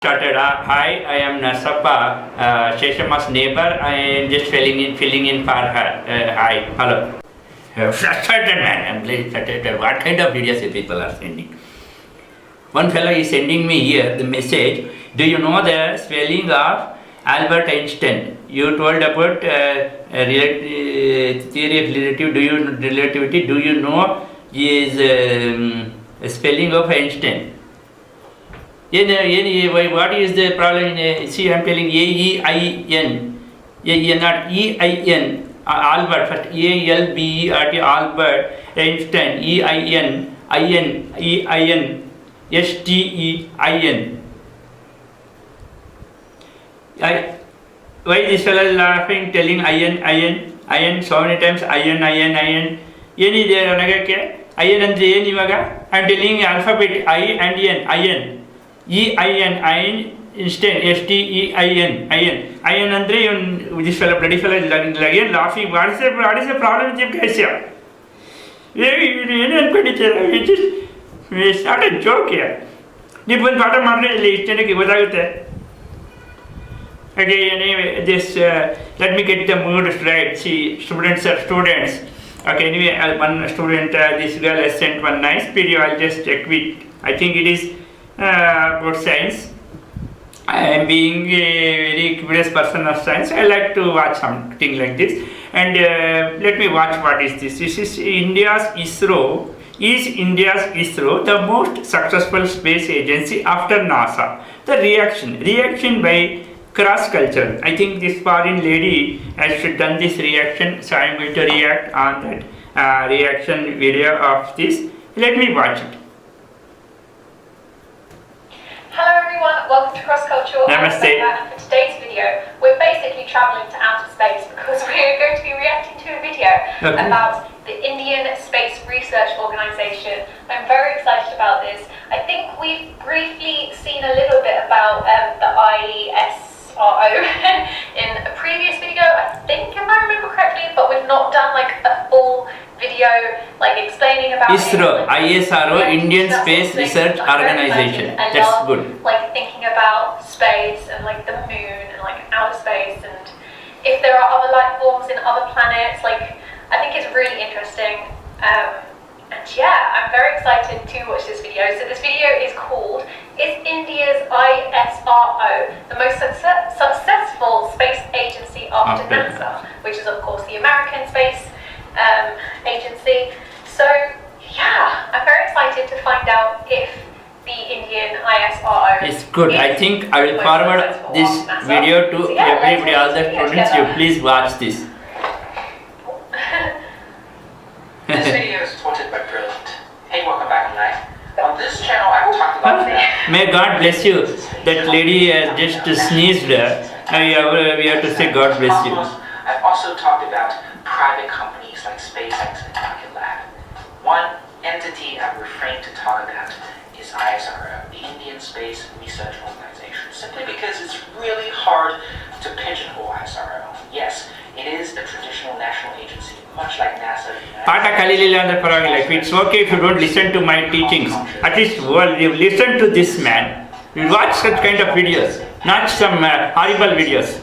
Started. Hi, I am Narsappa, Sheshamma's neighbor. I am just filling in for her. Hi, hello. Frustrated man, I'm very frustrated. What kind of videos you people are sending? One fellow is sending me here the message. Do you know the spelling of Albert Einstein? You told about theory of relativity. Do you know his spelling of Einstein? What is the problem? See, I'm telling A-E-I-N. Not E-I-N. Albert, first A-L-B-E-R-T, Albert, Einstein, E-I-N, I-N, E-I-N, S-T-E-I-N. Why this fellow is laughing, telling I-N, so many times, I-N. Any there, I-N and the N, I'm telling alphabet, I and N, I-N. E-I-N, Einstein, S-T-E-I-N, I-N andre, this fellow, bloody fellow is again laughing. What is the problem with you guys here? It's not a joke here. Okay, anyway, this, let me get the mood right. See, students are students. Okay, anyway, one student, this girl has sent one nice video. I'll just check with, I think it is about science. I am being a very curious person of science. I like to watch something like this. And let me watch what is this. This is India's ISRO. Is India's ISRO the most successful space agency after NASA? The reaction by cross culture. I think this foreign lady has done this reaction, so I am going to react on that reaction video of this. Let me watch it. Hello everyone, welcome to Cross Cultural. Namaste. And for today's video, we're basically travelling to outer space because we're going to be reacting to a video about the Indian Space Research Organisation. I'm very excited about this. I think we've briefly seen a little bit about the ISRO in a previous video, I think, if I remember correctly, but we've not done like a full video like explaining about ISRO, ISRO, Indian Space Research Organization. That's good. Like thinking about space and like the moon and like outer space and if there are other life forms in other planets. Like I think it's really interesting. And yeah, I'm very excited to watch this video. So this video is called "Is India's ISRO the most successful space agency after NASA?" Which is of course the American space agency. So yeah, I'm very excited to find out if the Indian ISRO is good. I think I will forward this video to everybody, all the students. You please watch this. This video is supported by Brilliant. Hey, welcome back in life. On this channel, I will talk about May God bless you. That lady has just sneezed. We have to say God bless you. I've also talked about private companies like SpaceX and Rocket Lab. One entity I refrain to talk about is ISRO, the Indian Space Research Organization, simply because it's really hard to pigeonhole ISRO. Yes, it is a traditional national agency, much like NASA. It's okay if you don't listen to my teachings. At least you listen to this man. You watch such kind of videos, not some horrible videos.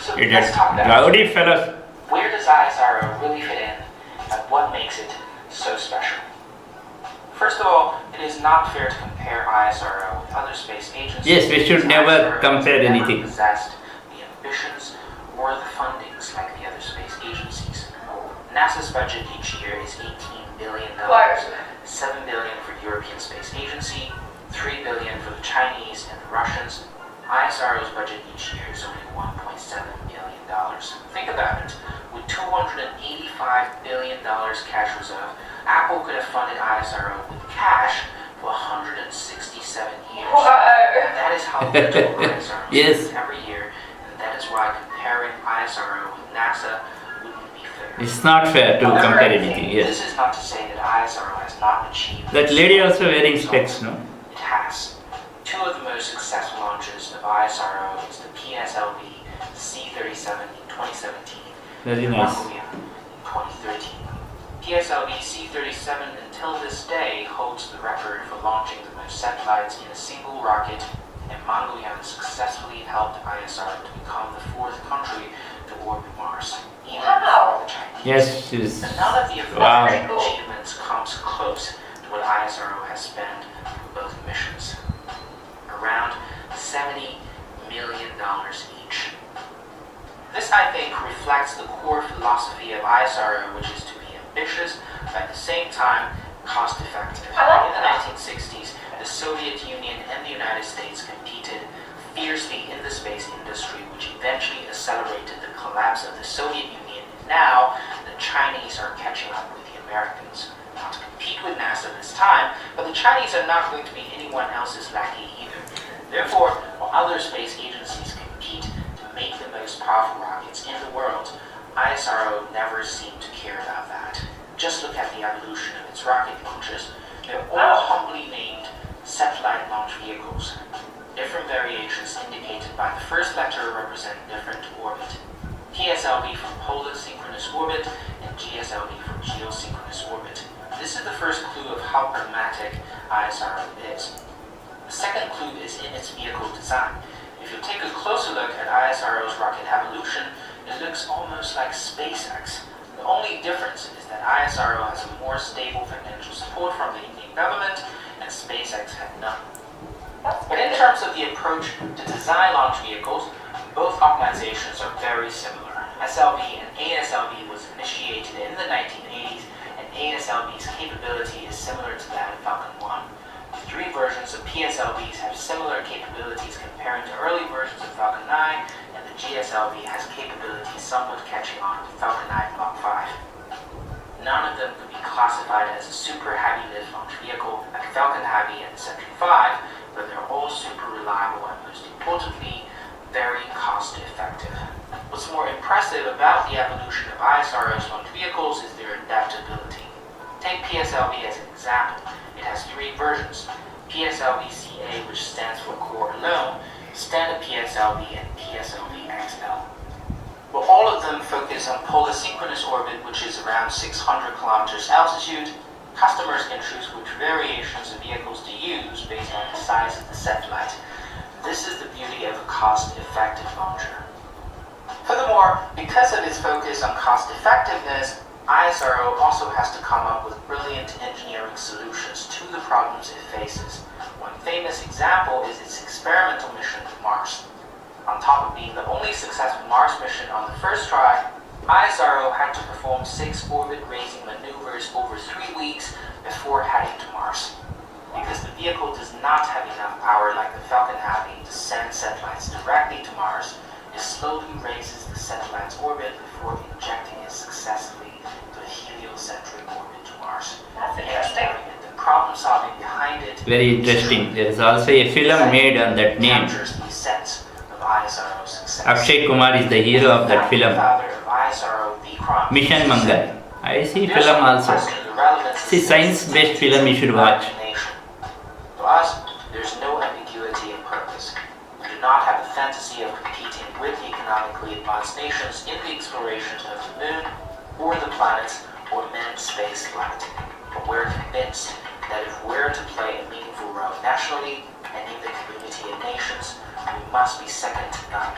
So let's talk about rowdy fellows. Where does ISRO really fit in, and what makes it so special? First of all, it is not fair to compare ISRO with other space agencies. Yes, we should never compare anything. Possessed the ambitions or the fundings like the other space agencies. NASA's budget each year is $18 billion, $7 billion for European Space Agency, $3 billion for the Chinese and the Russians. ISRO's budget each year is only $1.7 billion. Think about it. With $285 billion cash reserve, Apple could have funded ISRO with cash for 167 years. That is how little ISRO yes. every year, and that is why comparing ISRO with NASA wouldn't be fair. It's not fair to compare anything, yes. This is not to say that ISRO has not achieved. That lady also wearing specs, no? It has. Two of the most successful launches of ISRO is the PSLV C-37 in 2017 Very and nice. Mongolia in 2013. PSLV C-37 until this day holds the record for launching the most satellites in a single rocket and Mongolia successfully helped ISRO to become the fourth country to orbit Mars, even before the Chinese. Yes, yes. And none of the Wow. achievements comes close to what ISRO has spent for both missions. Around $70 million each. This, I think, reflects the core philosophy of ISRO, which is to be ambitious, but at the same time, cost-effective. In the 1960s, the Soviet Union and the United States competed fiercely in the space industry, which eventually accelerated the collapse of the Soviet Union. Now, the Chinese are catching up with the Americans. Not to compete with NASA this time, but the Chinese are not going to be anyone else's lackey either. Therefore, while other space agencies compete to make the most powerful rockets in the world, ISRO never seemed to care about that. Just look at the evolution of its rocket launchers. They're all humbly named satellite launch vehicles. Different variations indicated by the first letter represent different orbit. PSLV for polar synchronous orbit and GSLV for geosynchronous orbit. This is the first clue of how pragmatic ISRO is. The second clue is in its vehicle design. If you take a closer look at ISRO's rocket evolution, it looks almost like SpaceX. The only difference is that ISRO has a more stable financial support from the Indian government, and SpaceX had none. But in terms of the approach to design launch vehicles, both organizations are very similar. SLV and ASLV was initiated in the 1980s, and ASLV's capability is similar to that of Falcon 1. The three versions of PSLVs have similar capabilities comparing to early versions of Falcon 9, and the GSLV has capabilities somewhat catching on to Falcon 9 Block 5. None of them could be classified as a super heavy lift launch vehicle like Falcon Heavy and Century 5, but they're all super reliable and most importantly, very cost effective. What's more impressive about the evolution of ISRO's launch vehicles is their adaptability. Take PSLV as an example. It has three versions, PSLV-CA, which stands for Core Alone, Standard PSLV, and PSLV-XL. Well, all of them focus on polar synchronous orbit, which is around 600 kilometers altitude. Customers can choose which variations of vehicles to use based on the size of the satellite. This is the beauty of a cost-effective launcher. Furthermore, because of its focus on cost-effectiveness, ISRO also has to come up with brilliant engineering solutions to the problems it faces. One famous example is its experimental mission to Mars. On top of being the only successful Mars mission on the first try, ISRO had to perform 6 orbit-raising maneuvers over 3 weeks before heading to Mars. Because the vehicle does not have enough power like the Falcon Heavy to send satellites directly to Mars, it slowly raises the satellite's orbit before injecting it successfully to a heliocentric orbit to Mars. That's interesting. The problem solving behind it. Very interesting. There is also a film made on that name. Captures the sense of ISRO's success. Akshay Kumar is the hero of that film. Founder of ISRO, Vikram, Mission Mangal. I see film also. See, science-based film you should watch. To us, there's no ambiguity in purpose. We do not have a fantasy of competing with economically advanced nations in the exploration of the moon, or the planets, or manned space flight. But we're convinced that if we're to play a meaningful role nationally and in the community of nations, we must be second to none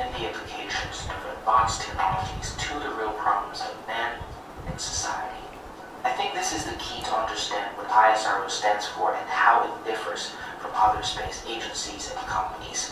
in the applications of advanced technologies to the real problems of man and society. I think this is the key to understand what ISRO stands for and how it differs from other space agencies and companies.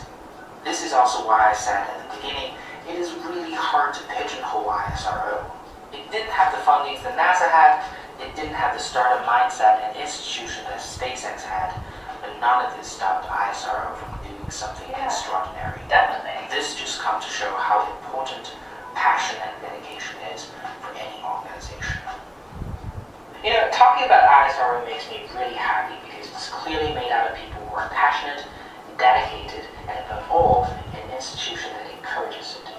This is also why I said at the beginning, it is really hard to pigeonhole ISRO. It didn't have the fundings that NASA had, it didn't have the startup mindset and institution that SpaceX had, but none of this stopped ISRO from doing something extraordinary. Definitely. This just comes to show how important passion and dedication is for any organization. You know, talking about ISRO makes me really happy because it's clearly made out of people who are passionate, dedicated, and above all, an institution that encourages it.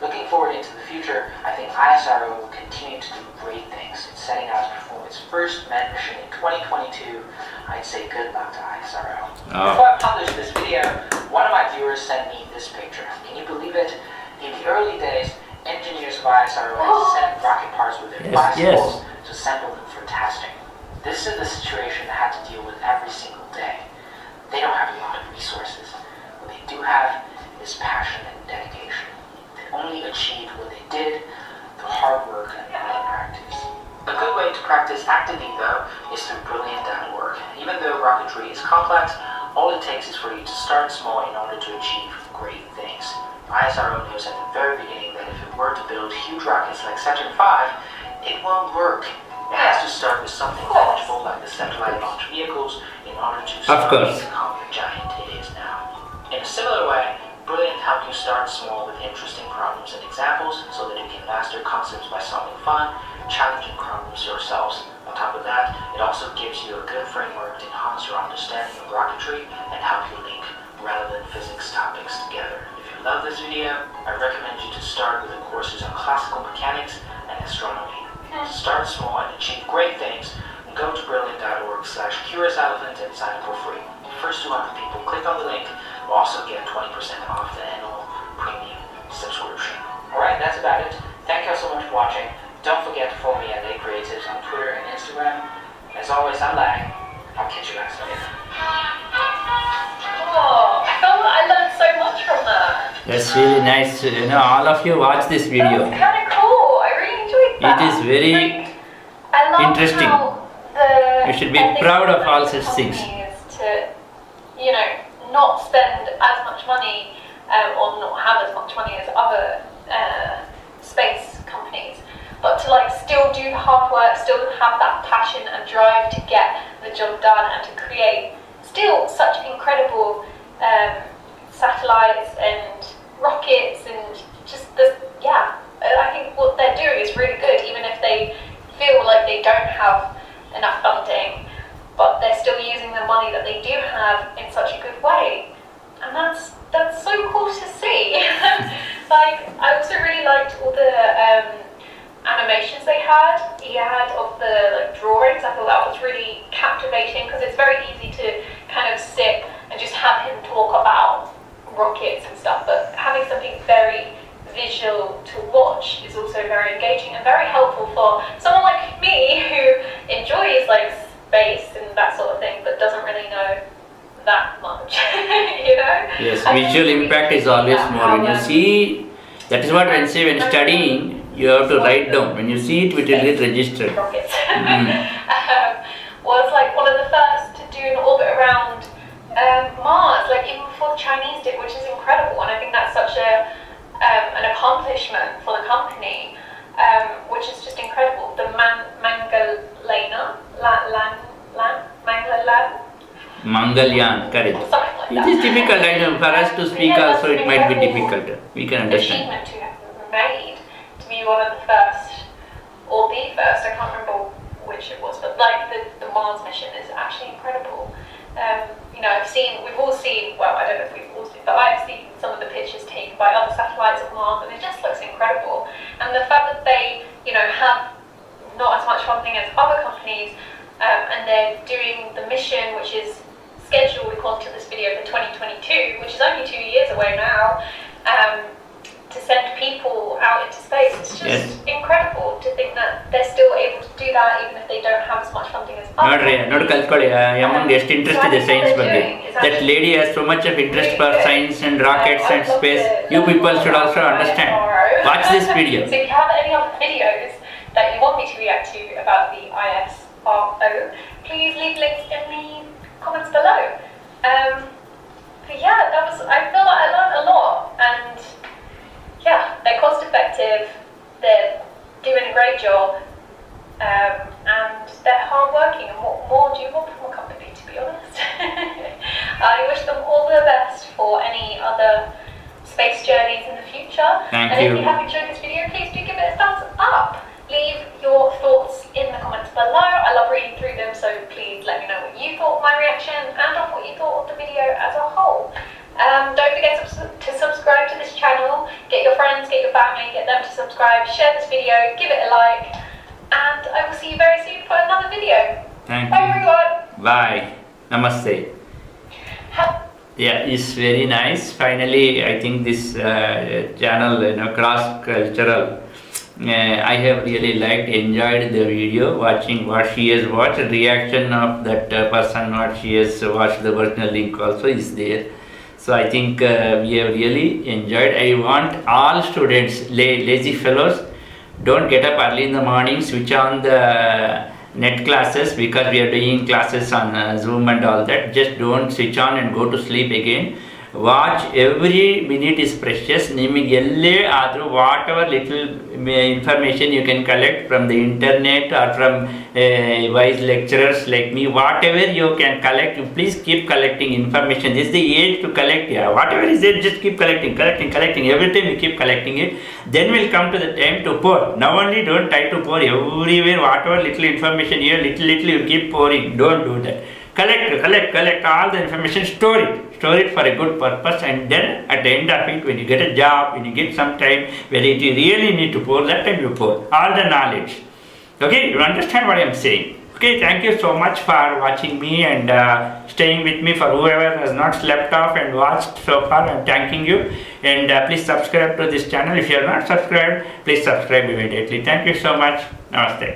Looking forward into the future, I think ISRO will continue to do great things. It's setting out to perform its first manned mission in 2022. I'd say good luck to ISRO. Before I published this video, one of my viewers sent me this picture. Can you believe it? In the early days, engineers of ISRO had to send rocket parts with their bicycles to assemble them for testing. This is the situation they had to deal with every single day. They don't have a lot of resources. do have is passion and dedication. They only achieved what they did through hard work and practice. A good way to practice actively, though, is through brilliant.org. Even though rocketry is complex, all it takes is for you to start small in order to achieve great things. ISRO knows at the very beginning that if it were to build huge rockets like Saturn V, it won't work. It has to start with something manageable like the satellite launch vehicles in order to start becoming the giant it is now. In a similar way, Brilliant helps you start small with interesting problems and examples so that you can master concepts by solving fun, challenging problems yourselves. On top of that, it also gives you a good framework to enhance your understanding of rocketry and help you link relevant physics topics together. If you love this video, I recommend you to start with the courses on classical mechanics and astronomy. Start small and achieve great things, and go to brilliant.org/curiouselephant and sign up for free. The first 200 people click on the link will also get 20% off the annual premium subscription. Alright, that's about it. Thank you all so much for watching. Don't forget to follow me at A Creatives on Twitter and Instagram. As always, I'm Lang. I'll catch you guys later. Oh, I felt like I learned so much from that. That's really nice. All of you watch this That video. was kind of cool. I really enjoyed that. It is very I love interesting. How the You should be ethics proud of of all such things. companies to, not spend as much money or not have as much money as other space companies, but to still do the hard work, still have that passion and drive to get the job done and to create still such incredible satellites and rockets and just I think what they're doing is really good, even if they feel like they don't have enough funding, but they're still using the money that they do have in such a good way, and that's so cool to see. I also really liked all the animations they had. He had of the drawings. I thought that was really captivating because it's very easy to kind of sit and just have him talk about rockets and stuff, but having something very visual to watch is also very engaging and very helpful for someone like me who enjoys space and that sort of thing, but doesn't really know that much. Yes, visual impact is always more. When you see, that is what when studying, you have to write down. When you see it, it will get registered. Rockets. Was one of the first to do an orbit around Mars, even before the Chinese did, which is incredible, and I think that's such an accomplishment for the company, which is just incredible. The Mangalyaan, correct. something like It that. is difficult, I know. For us to speak also, it might be difficult. We can understand. Achievement to have made, to be one of the first, or the first, I can't remember which it was, but the Mars mission is actually incredible. We've all seen, well, I don't know if we've all seen, but I've seen some of the pictures taken by other satellites of Mars, and it just looks incredible. And the fact that they, have not as much funding as other companies, and they're doing the mission, which is scheduled according to this video for 2022, which is only 2 years away now, to send people out into space. It's just incredible to think that they're still able to do that even if they don't have as much funding as others. Not ಕಲ್ತ್ಕೊಳ್ಳಿ among ಎಷ್ಟು interest ಇದೆ science ಬಗ್ಗೆ. That lady has so much of interest for science and rockets and space. You people should also understand. Watch this video. So if you have any other videos that you want me to react to about the ISRO, please leave links in the comments below. But I feel like I learned a lot, and they're cost effective, they're doing a great job, and they're hard working, and what more do you want from a company, to be honest? I wish them all the best for any other space journeys in the future. Thank and you. If you have enjoyed this video, please do give it a thumbs up. Leave your thoughts in the comments below. I love reading through them, so please let me know what you thought of my reaction and of what you thought of the video as a whole. Don't forget to subscribe to this channel. Get your friends, get your family, get them to subscribe. Share this video, give it a like, and I will see you very soon for another video. Thank Bye you. everyone. Bye. Namaste. Yeah, it's very nice. Finally, I think this channel, cross-cultural, I have really enjoyed the video, watching what she has watched. Reaction of that person, what she has watched, the original link also is there. So I think we have really enjoyed. I want all students, lazy fellows, don't get up early in the morning, switch on the net classes because we are doing classes on Zoom and all that. Just don't switch on and go to sleep again. Watch, every minute is precious. ನಿಮಗೆ ಎಲ್ಲೇ ಆದರೂ whatever little information you can collect from the internet or from wise lecturers like me, whatever you can collect, you please keep collecting information. This is the age to collect. Yeah, whatever is there, just keep collecting. Every time you keep collecting it, then will come to the time to pour. Now only don't try to pour everywhere, whatever little information here, little you keep pouring. Don't do that. Collect all the information, store it for a good purpose, and then at the end of it, when you get a job, when you get some time where you really need to pour, that time you pour all the knowledge. Okay, you understand what I am saying? Okay, thank you so much for watching me and staying with me. For whoever has not slept off and watched so far, I am thanking you. And please subscribe to this channel. If you are not subscribed, please subscribe immediately. Thank you so much. Namaste.